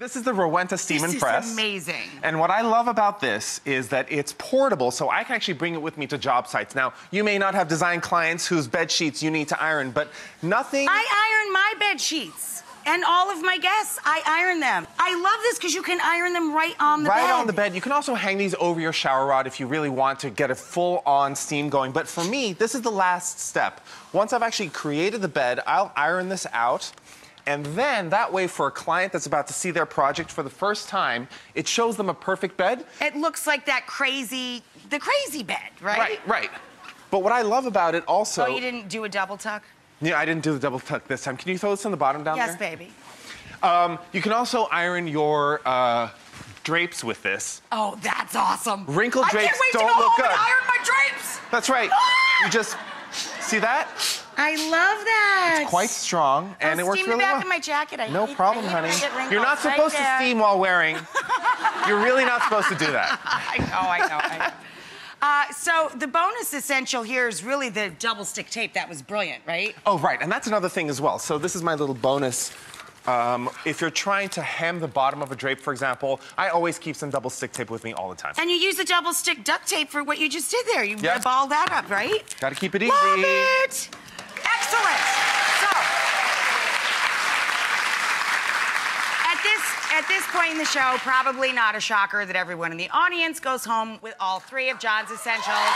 This is the Rowenta Steam and Press. This is amazing. And what I love about this is that it's portable, so I can actually bring it with me to job sites. Now, you may not have design clients whose bed sheets you need to iron, but nothing... I iron my bed sheets. And all of my guests, I iron them. I love this because you can iron them right on the bed. Right on the bed. You can also hang these over your shower rod if you really want to get a full-on steam going. But for me, this is the last step. Once I've actually created the bed, I'll iron this out. And then, that way, for a client that's about to see their project for the first time, it shows them a perfect bed. It looks like the crazy bed, right? Right, right. But what I love about it also... Oh, you didn't do a double tuck? Yeah, I didn't do the double tuck this time. Can you throw this on the bottom down there? Yes, baby. You can also iron your drapes with this. Oh, that's awesome. Wrinkled drapes don't look good. I can't wait to go home and iron my drapes. That's right. You just... See that? I love that. It's quite strong, and it works really well. Steam the back of my jacket. No problem, honey. You're not supposed to steam while wearing. You're really not supposed to do that. I know. So the bonus essential here is really the double stick tape. That was brilliant, right? Oh, right, and that's another thing as well. So this is my little bonus. If you're trying to hem the bottom of a drape, for example, I always keep some double stick tape with me all the time. And you use the double stick duct tape for what you just did there. You ball that up, right? Gotta keep it easy. Love it! Excellent. So, at this point in the show, probably not a shocker that everyone in the audience goes home with all three of John's essentials.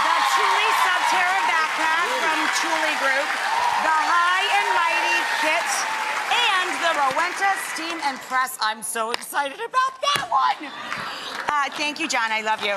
The Thule Subterra backpack from Thule Group, the High and Mighty kit, and the Rowenta Steam and Press. I'm so excited about that one. Thank you, John. I love you.